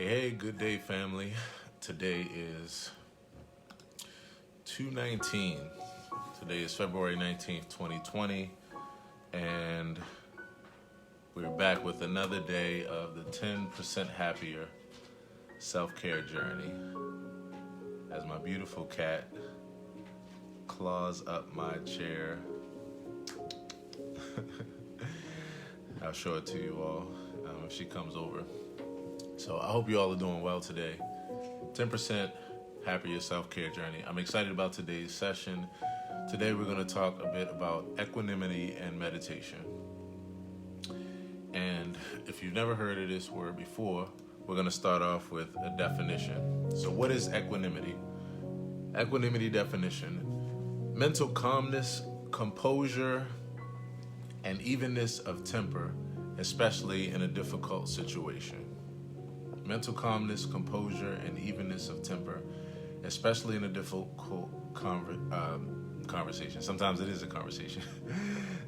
Hey, good day, family. Today is 2/19. Today is February 19th, 2020, and we're back with another day of the 10% happier self-care journey. As my beautiful cat claws up my chair, I'll show it to you all if she comes over. So I hope you all are doing well today. 10% happier self-care journey. I'm excited about today's session. Today we're going to talk a bit about equanimity and meditation. And if you've never heard of this word before, we're going to start off with a definition. So what is equanimity? Equanimity definition: mental calmness, composure, and evenness of temper, especially in a difficult situation. Mental calmness, composure, and evenness of temper, especially in a difficult conversation. Sometimes it is a conversation.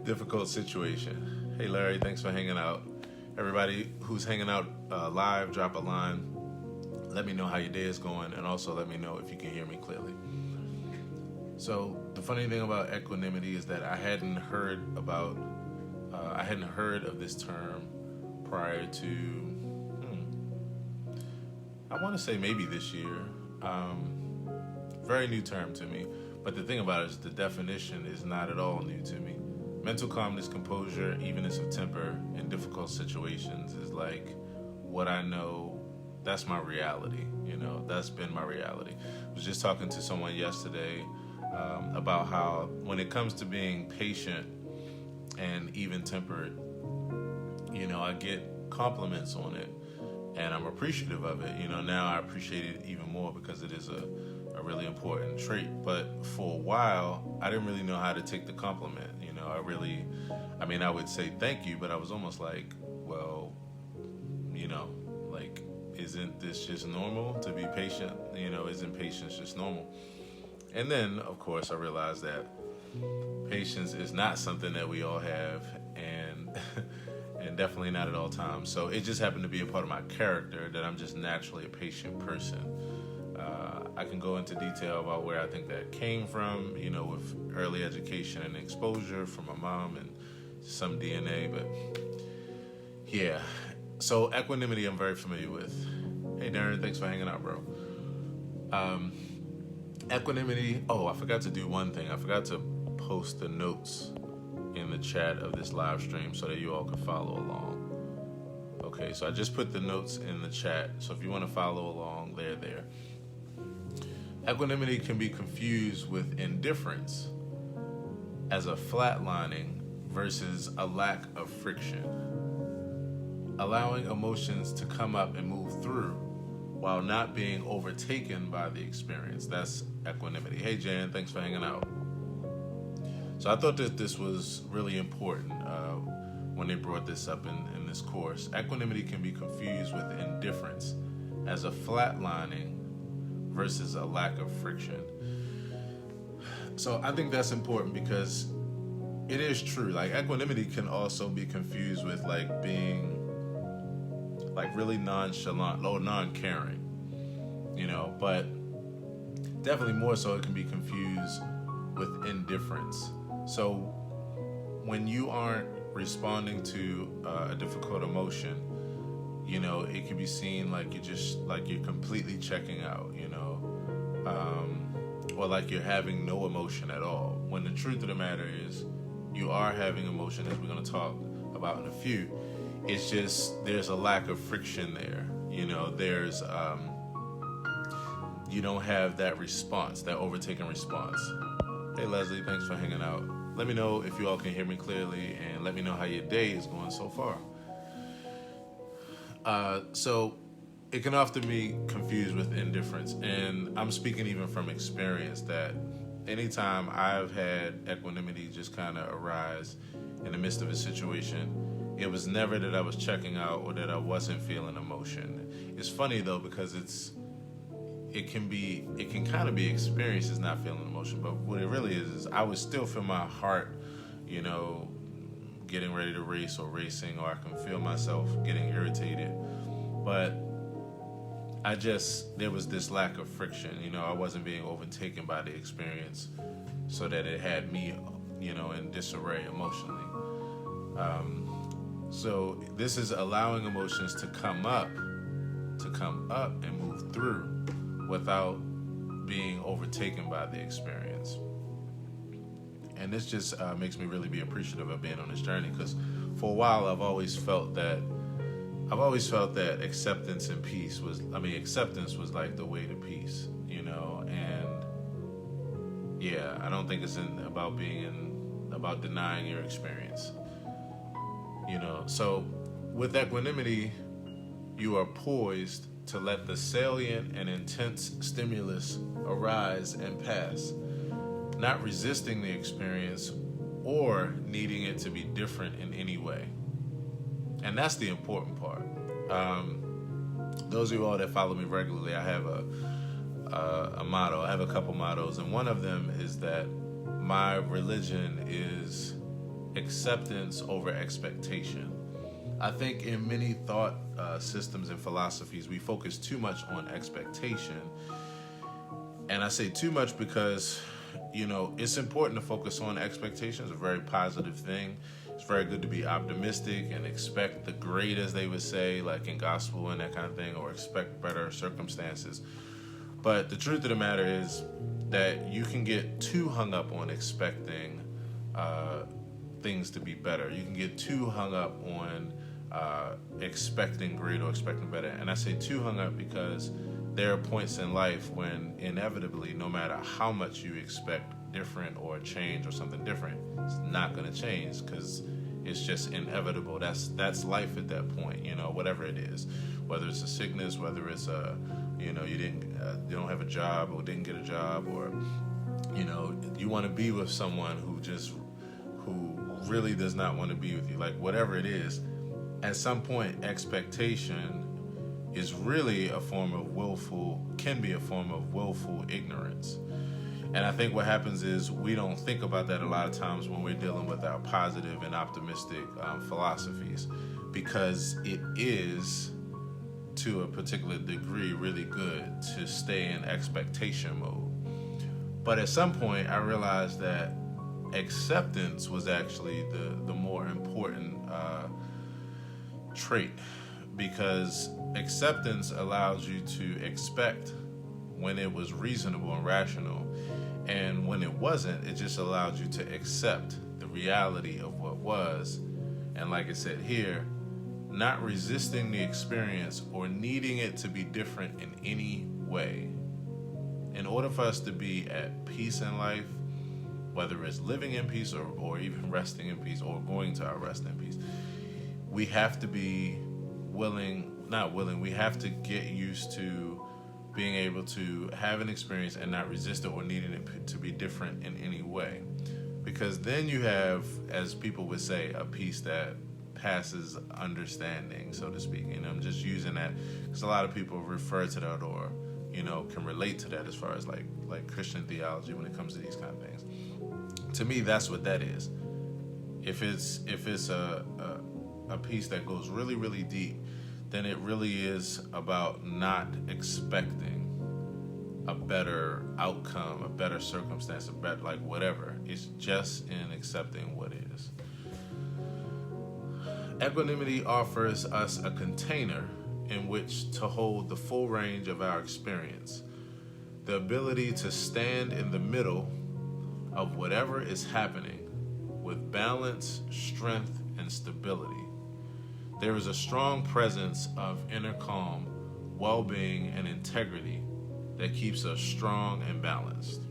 Difficult situation. Hey, Larry, thanks for hanging out. Everybody who's hanging out live, drop a line. Let me know how your day is going, and also let me know if you can hear me clearly. So the funny thing about equanimity is that I hadn't heard of this term prior to, I want to say maybe this year. Very new term to me. But the thing about it is the definition is not at all new to me. Mental calmness, composure, evenness of temper in difficult situations is like what I know. That's my reality. That's been my reality. I was just talking to someone yesterday about how when it comes to being patient and even-tempered, I get compliments on it. And I'm appreciative of it. Now I appreciate it even more because it is a really important trait. But for a while, I didn't really know how to take the compliment. I would say thank you, but I was almost like, well, isn't this just normal to be patient? Isn't patience just normal? And then, of course, I realized that patience is not something that we all have, and and definitely not at all times. So it just happened to be a part of my character that I'm just naturally a patient person. I can go into detail about where I think that came from, with early education and exposure from my mom and some DNA, but yeah. So equanimity I'm very familiar with. Hey Darren, thanks for hanging out, bro. Equanimity, I forgot to do one thing. I forgot to post the notes in the chat of this live stream so that you all can follow along. Okay, so I just put the notes in the chat, so if you want to follow along, they're there. Equanimity can be confused with indifference as a flatlining versus a lack of friction. Allowing emotions to come up and move through while not being overtaken by the experience. That's equanimity. Hey Jan, thanks for hanging out. So I thought that this was really important when they brought this up in this course. Equanimity can be confused with indifference as a flatlining versus a lack of friction. So I think that's important because it is true. Like equanimity can also be confused with being really nonchalant or non-caring, but definitely more so it can be confused with indifference. So when you aren't responding to a difficult emotion, it can be seen like you're completely checking out, or like you're having no emotion at all. When the truth of the matter is you are having emotion, as we're going to talk about in a few. It's just there's a lack of friction there. There's you don't have that response, that overtaken response. Hey Leslie, thanks for hanging out. Let me know if you all can hear me clearly, and let me know how your day is going so far. So it can often be confused with indifference, and I'm speaking even from experience that anytime I've had equanimity just kind of arise in the midst of a situation, it was never that I was checking out or that I wasn't feeling emotion. It's funny though, because it can kind of be experienced as not feeling emotion, but what it really is I would still feel my heart, getting ready to race or racing, or I can feel myself getting irritated. But there was this lack of friction. I wasn't being overtaken by the experience so that it had me, in disarray emotionally. So this is allowing emotions to come up and move through without being overtaken by the experience. And this just makes me really be appreciative of being on this journey, because for a while I've always felt that acceptance and peace acceptance was like the way to peace, and yeah, I don't think it's about denying your experience, So with equanimity, you are poised to let the salient and intense stimulus arise and pass, not resisting the experience or needing it to be different in any way. And that's the important part. Those of you all that follow me regularly, I have a motto. I have a couple mottos, and one of them is that my religion is acceptance over expectation. I think in many thought systems and philosophies, we focus too much on expectation. And I say too much because, it's important to focus on expectations, a very positive thing. It's very good to be optimistic and expect the great, as they would say, like in gospel and that kind of thing, or expect better circumstances. But the truth of the matter is that you can get too hung up on expecting things to be better. You can get too hung up on expecting great or expecting better. And I say too hung up because there are points in life when inevitably, no matter how much you expect different or change or something different, it's not going to change because it's just inevitable. That's life at that point, whatever it is, whether it's a sickness, whether it's you don't have a job or didn't get a job, or you want to be with someone who really does not want to be with you, like whatever it is. At some point, expectation is really can be a form of willful ignorance. And I think what happens is we don't think about that a lot of times when we're dealing with our positive and optimistic philosophies, because it is, to a particular degree, really good to stay in expectation mode. But at some point, I realized that acceptance was actually the more important trait, because acceptance allows you to expect when it was reasonable and rational, and when it wasn't, it just allowed you to accept the reality of what was. And like I said here, not resisting the experience or needing it to be different in any way. In order for us to be at peace in life, whether it's living in peace or even resting in peace or going to our rest in peace, we have to be we have to get used to being able to have an experience and not resist it or needing it to be different in any way. Because then you have, as people would say, a peace that passes understanding, so to speak. And I'm just using that because a lot of people refer to that or, can relate to that as far as like Christian theology when it comes to these kind of things. To me, that's what that is. If it's a piece that goes really, really deep, then it really is about not expecting a better outcome, a better circumstance, a better, like whatever. It's just in accepting what is. Equanimity offers us a container in which to hold the full range of our experience, the ability to stand in the middle of whatever is happening with balance, strength, and stability. There is a strong presence of inner calm, well-being, and integrity that keeps us strong and balanced.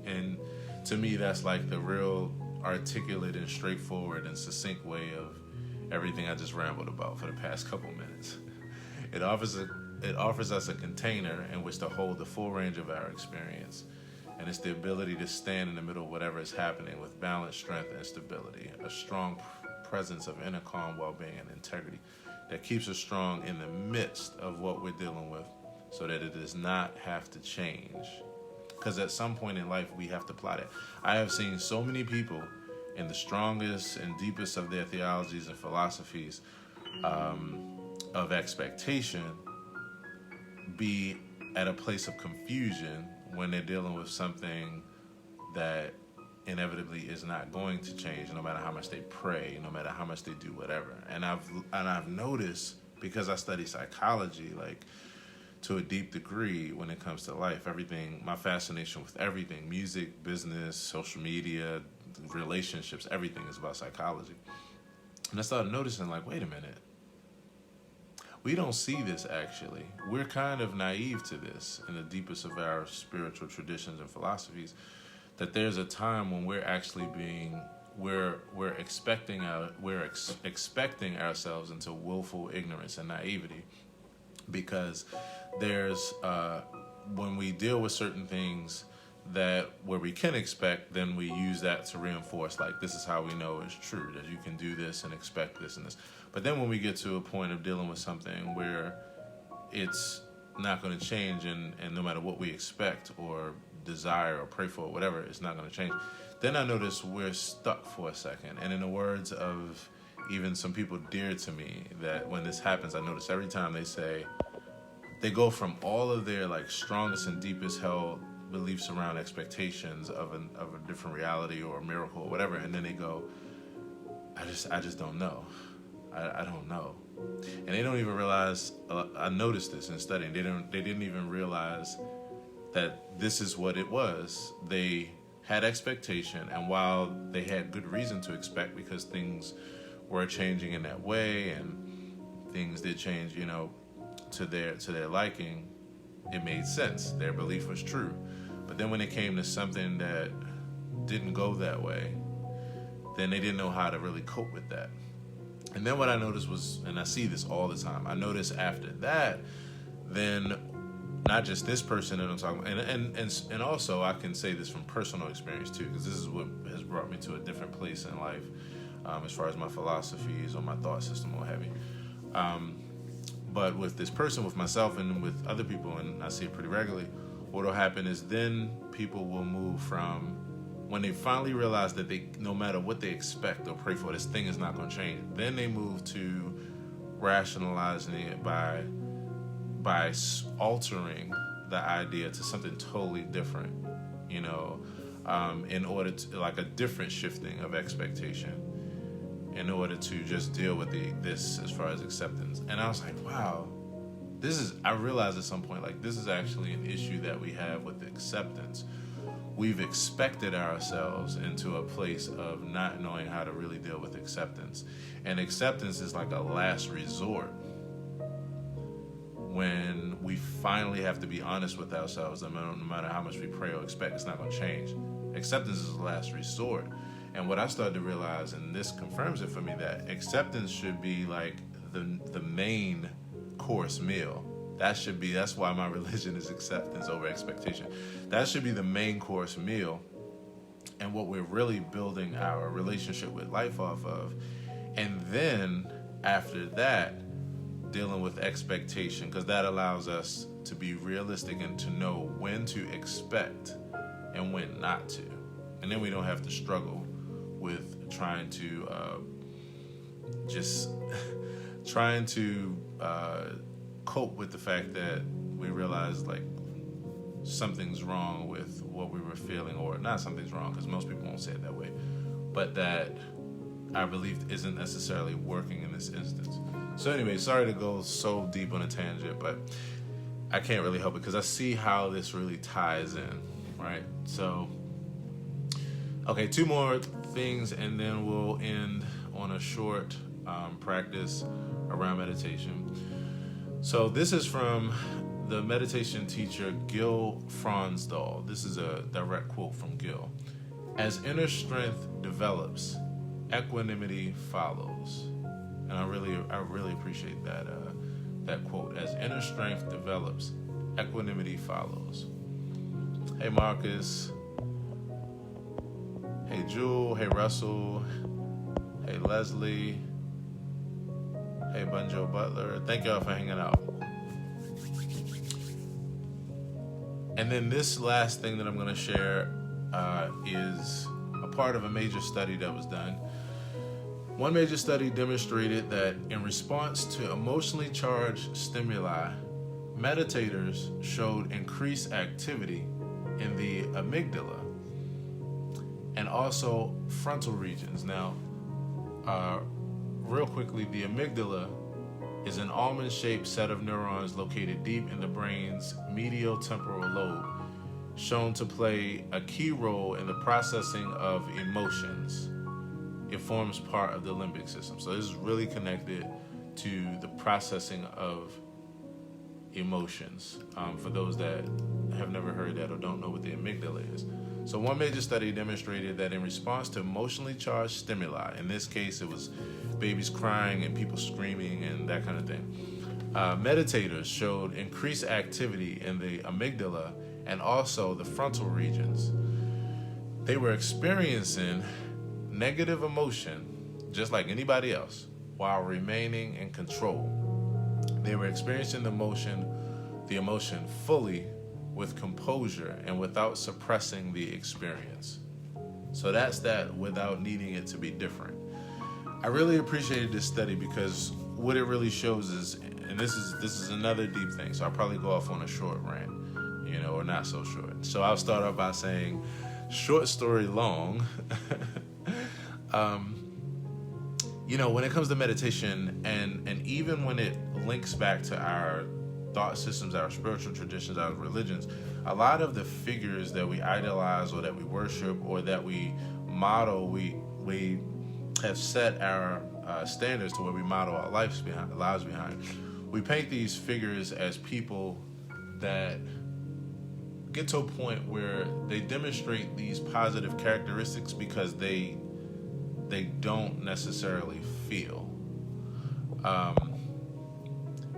And to me, that's like the real articulate and straightforward and succinct way of everything I just rambled about for the past couple minutes. It offers us a container in which to hold the full range of our experience. And it's the ability to stand in the middle of whatever is happening with balance, strength, and stability. A strong presence of inner calm, well-being, and integrity that keeps us strong in the midst of what we're dealing with, so that it does not have to change. Because at some point in life, we have to plot it. I have seen so many people in the strongest and deepest of their theologies and philosophies of expectation be at a place of confusion when they're dealing with something that inevitably is not going to change, no matter how much they pray, no matter how much they do whatever. And I've noticed, because I study psychology, like, to a deep degree when it comes to life, everything, my fascination with everything, music, business, social media, relationships, everything is about psychology. And I started noticing, like, wait a minute, we don't see this actually. We're kind of naive to this in the deepest of our spiritual traditions and philosophies, that there's a time when we're actually expecting ourselves into willful ignorance and naivety, because there's when we deal with certain things that where we can expect, then we use that to reinforce, like, this is how we know it's true, that you can do this and expect this and this. But then when we get to a point of dealing with something where it's not going to change, and no matter what we expect or desire or pray for or whatever, it's not going to change, then I notice we're stuck for a second. And in the words of even some people dear to me, that when this happens, I notice every time they go from all of their, like, strongest and deepest held beliefs around expectations of a different reality or a miracle or whatever, and then they go, I just don't know. I don't know. And they don't even realize, I noticed this in studying, they didn't even realize that this is what it was. They had expectation, and while they had good reason to expect, because things were changing in that way and things did change, to their liking, it made sense. Their belief was true. But then when it came to something that didn't go that way, then they didn't know how to really cope with that. And then what I noticed was, and I see this all the time, I noticed after that, then not just this person that I'm talking about, and also I can say this from personal experience too, because this is what has brought me to a different place in life, as far as my philosophies or my thought system or heavy. But with this person, with myself, and with other people, and I see it pretty regularly, what will happen is then people will move from, when they finally realize that no matter what they expect or pray for, this thing is not going to change, then they move to rationalizing it by altering the idea to something totally different, in order to, like, a different shifting of expectation, in order to just deal with this as far as acceptance. And I was like, wow, I realized at some point, like, this is actually an issue that we have with acceptance. We've expected ourselves into a place of not knowing how to really deal with acceptance. And acceptance is like a last resort. When we finally have to be honest with ourselves, no matter how much we pray or expect, it's not going to change. Acceptance is the last resort. And what I started to realize, and this confirms it for me, that acceptance should be like the main course meal. That's why my religion is acceptance over expectation. That should be the main course meal, and what we're really building our relationship with life off of. And then after that, dealing with expectation, because that allows us to be realistic and to know when to expect and when not to. And then we don't have to struggle with trying to cope with the fact that we realize, like, something's wrong with what we were feeling, or not something's wrong, because most people won't say it that way, but that our belief isn't necessarily working in this instance. So anyway, sorry to go so deep on a tangent, but I can't really help it, because I see how this really ties in, right? So, okay, 2 more things, and then we'll end on a short practice around meditation. So this is from the meditation teacher Gil Fronsdal. This is a direct quote from Gil. As inner strength develops, equanimity follows. And I really appreciate that quote. As inner strength develops, equanimity follows. Hey Marcus. Hey Jewel. Hey Russell. Hey Leslie. Hey Bunjo Butler. Thank y'all for hanging out. And then this last thing that I'm going to share is a part of a major study that was done. One major study demonstrated that in response to emotionally charged stimuli, meditators showed increased activity in the amygdala and also frontal regions. Now, real quickly, the amygdala is an almond-shaped set of neurons located deep in the brain's medial temporal lobe, shown to play a key role in the processing of emotions. It forms part of the limbic system. So this is really connected to the processing of emotions, for those that have never heard that or don't know what the amygdala is. So one major study demonstrated that in response to emotionally charged stimuli, in this case it was babies crying and people screaming and that kind of thing, meditators showed increased activity in the amygdala and also the frontal regions. They were experiencing negative emotion just like anybody else while remaining in control. They were experiencing the emotion fully with composure and without suppressing the experience. So that's that, without needing it to be different. I really appreciated this study because what it really shows is, and this is another deep thing, so I'll probably go off on a short rant, or not so short. So I'll start off by saying, short story long, when it comes to meditation, and even when it links back to our thought systems, our spiritual traditions, our religions, a lot of the figures that we idolize or that we worship or that we model, we have set our standards to where we model our lives behind. We paint these figures as people that get to a point where they demonstrate these positive characteristics because they don't necessarily feel.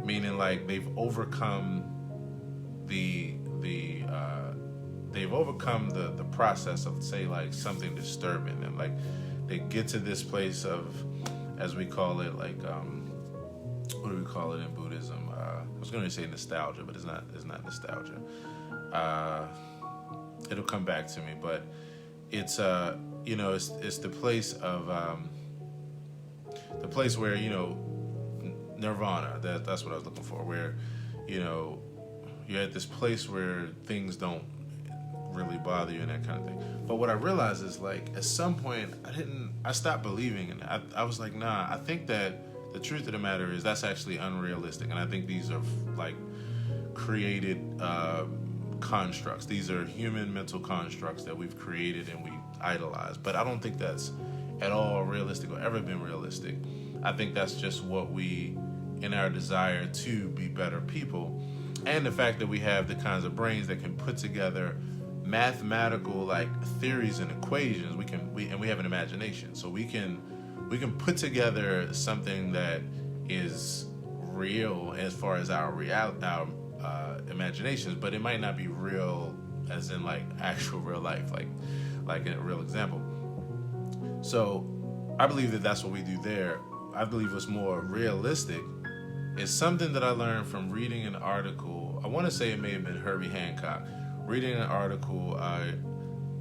Meaning like they've overcome the process of, say, like something disturbing them. Like they get to this place of, as we call it, like what do we call it in Buddhism? I was going to say nostalgia, but it's not nostalgia. It'll come back to me, but it's it's the place of where nirvana. That's what I was looking for. Where you're at this place where things don't really bother you and that kind of thing. But what I realized is, like, at some point I stopped believing in it. I was like, nah, I think that the truth of the matter is that's actually unrealistic, and I think these are like created constructs. These are human mental constructs that we've created and we idolize. But I don't think that's at all realistic or ever been realistic. I think that's just what we, in our desire to be better people, and the fact that we have the kinds of brains that can put together mathematical like theories and equations. We have an imagination, so we can put together something that is real as far as our imaginations, but it might not be real as in like actual real life, like a real example. So I believe that that's what we do there. I believe what's more realistic is something that I learned from reading an article. I want to say it may have been Herbie Hancock, reading an article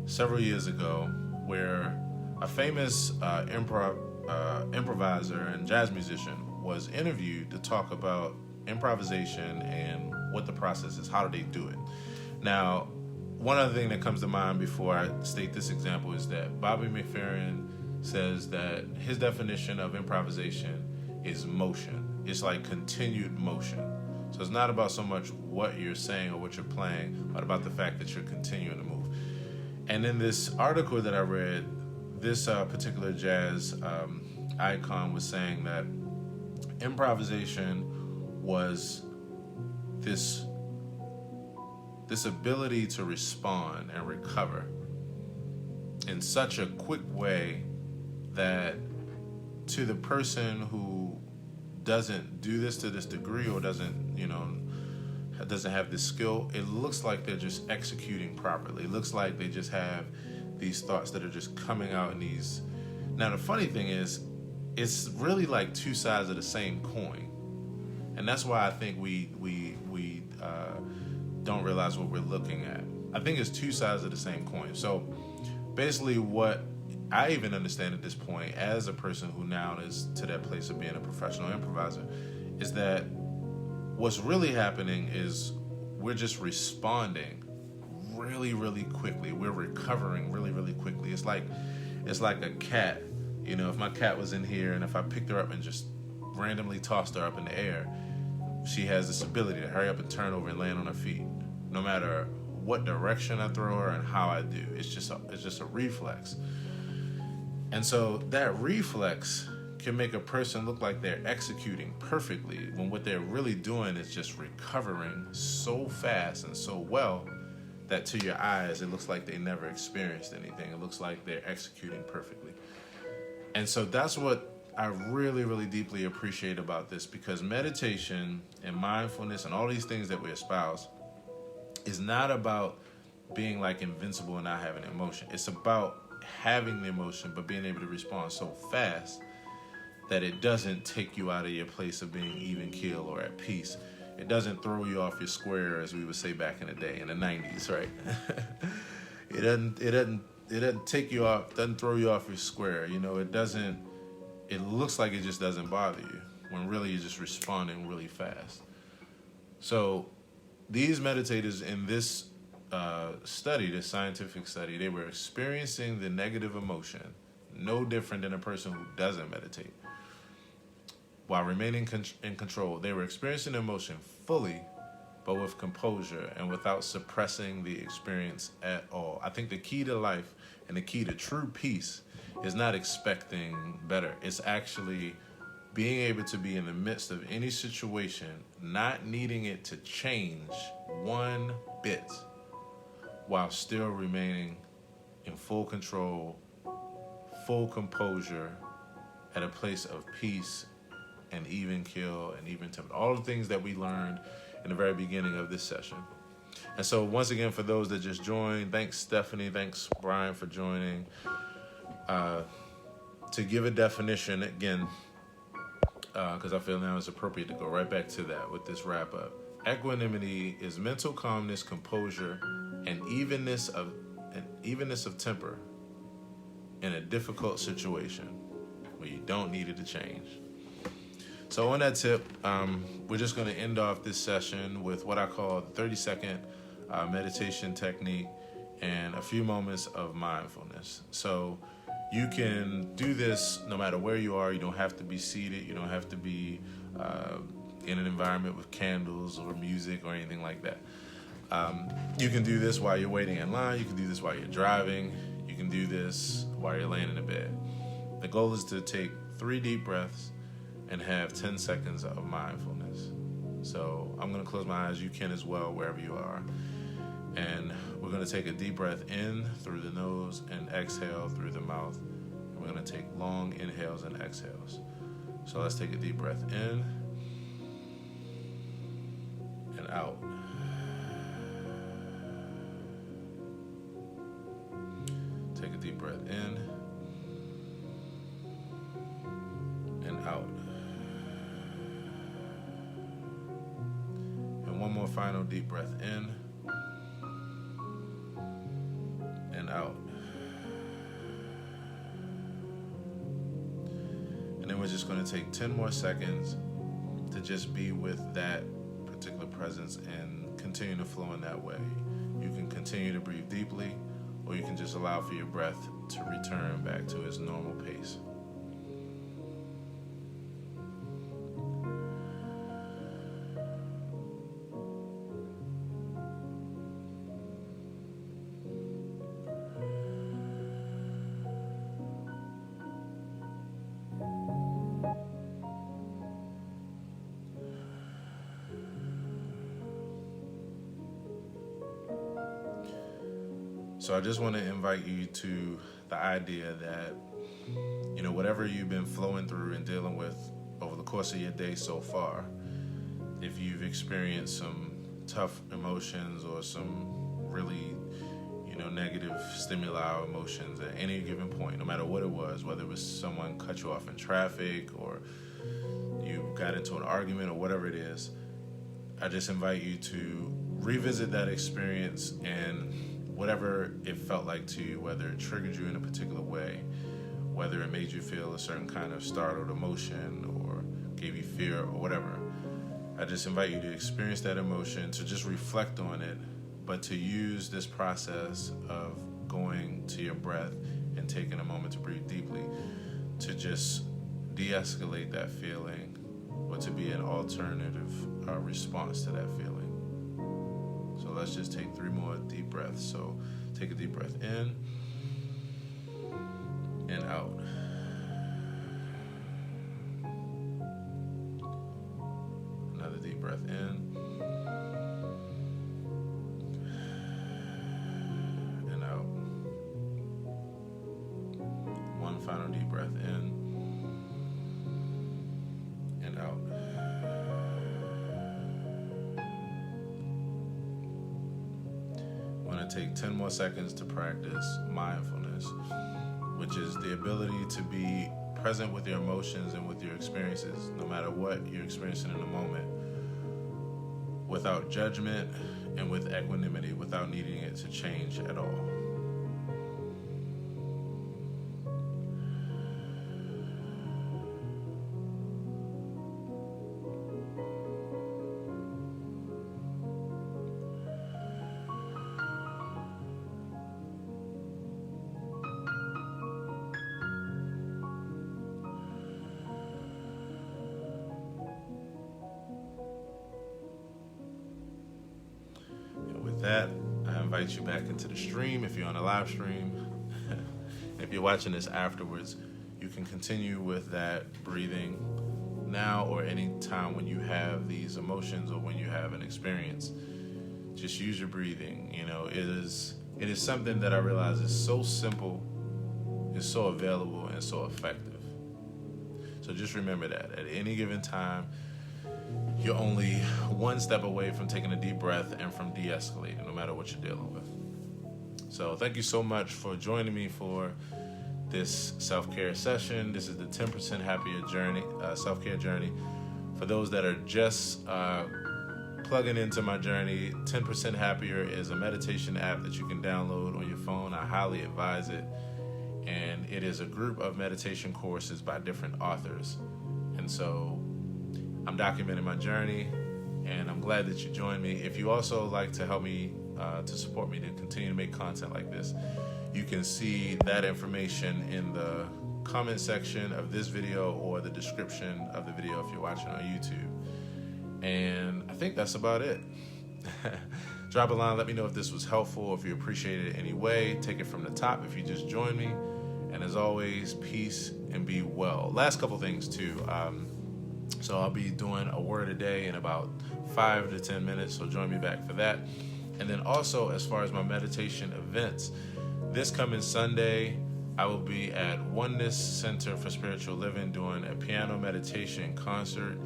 several years ago where a famous improviser and jazz musician was interviewed to talk about improvisation and what the process is. How do they do it? Now, one other thing that comes to mind before I state this example is that Bobby McFerrin says that his definition of improvisation is motion. It's like continued motion. So it's not about so much what you're saying or what you're playing, but about the fact that you're continuing to move. And in this article that I read, this particular jazz icon was saying that improvisation was this ability to respond and recover in such a quick way that to the person who doesn't do this to this degree or doesn't have this skill, it looks like they're just executing properly. It looks like they just have these thoughts that are just coming out in these. Now the funny thing is, it's really like two sides of the same coin, and that's why I think we don't realize what we're looking at. I think it's two sides of the same coin. So basically what I even understand at this point, as a person who now is to that place of being a professional improviser, is that what's really happening is we're just responding really, really quickly. We're recovering really, really quickly. It's like a cat. You know, if my cat was in here and if I picked her up and just randomly tossed her up in the air, she has this ability to hurry up and turn over and land on her feet, no matter what direction I throw her and how I do. It's just a reflex. And so that reflex can make a person look like they're executing perfectly when what they're really doing is just recovering so fast and so well that to your eyes it looks like they never experienced anything. It looks like they're executing perfectly. And so that's what I really, really deeply appreciate about this, because meditation and mindfulness and all these things that we espouse is not about being like invincible and not having emotion. It's about having the emotion but being able to respond so fast that it doesn't take you out of your place of being even keel or at peace. It doesn't throw you off your square, as we would say back in the day, in the 90s, right? It doesn't take you off, doesn't throw you off your square. You know, it looks like it just doesn't bother you when really you're just responding really fast. So these meditators in this study, this scientific study, they were experiencing the negative emotion, no different than a person who doesn't meditate. While remaining in control, they were experiencing the emotion fully, but with composure and without suppressing the experience at all. I think the key to life and the key to true peace is not expecting better. It's actually being able to be in the midst of any situation, not needing it to change one bit, while still remaining in full control, full composure, at a place of peace and even keel and even temper. All the things that we learned in the very beginning of this session. And so once again, for those that just joined, thanks Stephanie, thanks Brian for joining. To give a definition again, because I feel now it's appropriate to go right back to that with this wrap up. Equanimity is mental calmness, composure, and evenness of temper in a difficult situation where you don't need it to change. So on that tip, we're just going to end off this session with what I call the 30-second meditation technique and a few moments of mindfulness. So you can do this no matter where you are. You don't have to be seated. You don't have to be in an environment with candles or music or anything like that. You can do this while you're waiting in line. You can do this while you're driving. You can do this while you're laying in the bed. The goal is to take 3 deep breaths and have 10 seconds of mindfulness. So I'm going to close my eyes. You can as well, wherever you are. And we're going to take a deep breath in through the nose and exhale through the mouth. And we're going to take long inhales and exhales. So let's take a deep breath in and out. Take a deep breath in and out. And one more final deep breath in and out. And then we're just going to take 10 more seconds to just be with that particular presence and continue to flow in that way. You can continue to breathe deeply, or you can just allow for your breath to return back to its normal pace. So I just want to invite you to the idea that, you know, whatever you've been flowing through and dealing with over the course of your day so far, if you've experienced some tough emotions or some really, you know, negative stimuli or emotions at any given point, no matter what it was, whether it was someone cut you off in traffic or you got into an argument or whatever it is, I just invite you to revisit that experience and whatever it felt like to you, whether it triggered you in a particular way, whether it made you feel a certain kind of startled emotion or gave you fear or whatever, I just invite you to experience that emotion, to just reflect on it, but to use this process of going to your breath and taking a moment to breathe deeply to just de-escalate that feeling, or to be an alternative response to that feeling. So let's just take 3 more deep breaths. So take a deep breath in and out. Another deep breath in and out. One final deep breath in and out. I'm going to take 10 more seconds to practice mindfulness, which is the ability to be present with your emotions and with your experiences, no matter what you're experiencing in the moment, without judgment and with equanimity, without needing it to change at all. That, I invite you back into the stream if you're on a live stream. If you're watching this afterwards, you can continue with that breathing now or any time when you have these emotions or when you have an experience. Just use your breathing. You know, it is something that I realize is so simple, is so available, and so effective. So just remember that at any given time, you're only one step away from taking a deep breath and from de-escalating, no matter what you're dealing with. So thank you so much for joining me for this self-care session. This is the 10% Happier Journey, self-care journey. For those that are just plugging into my journey, 10% Happier is a meditation app that you can download on your phone. I highly advise it. And it is a group of meditation courses by different authors. And so I'm documenting my journey, and I'm glad that you joined me. If you also like to help me, to support me to continue to make content like this, you can see that information in the comment section of this video or the description of the video if you're watching on YouTube. And I think that's about it. Drop a line, let me know if this was helpful, if you appreciate it anyway. Take it from the top if you just joined me. And as always, peace and be well. Last couple things too. So I'll be doing a word a day in about 5 to 10 minutes, so join me back for that. And then also, as far as my meditation events, this coming Sunday, I will be at Oneness Center for Spiritual Living doing a piano meditation concert,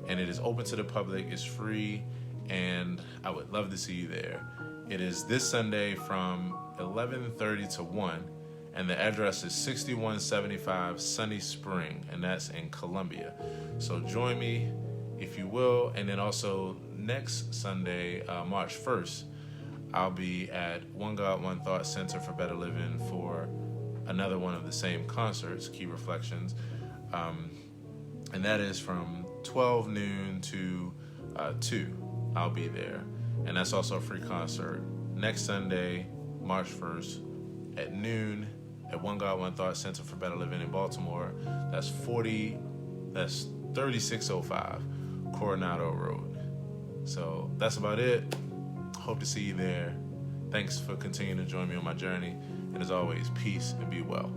and it is open to the public, it's free, and I would love to see you there. It is this Sunday from 11:30 to 1, and the address is 6175 Sunny Spring, and that's in Columbia. So join me if you will. And then also next Sunday, March 1st, I'll be at One God, One Thought Center for Better Living for another one of the same concerts, Key Reflections. And that is from 12 noon to 2. I'll be there. And that's also a free concert. Next Sunday, March 1st at noon at One God, One Thought Center for Better Living in Baltimore. That's 3605 Coronado Road. So that's about it. Hope to see you there. Thanks for continuing to join me on my journey. And as always, peace and be well.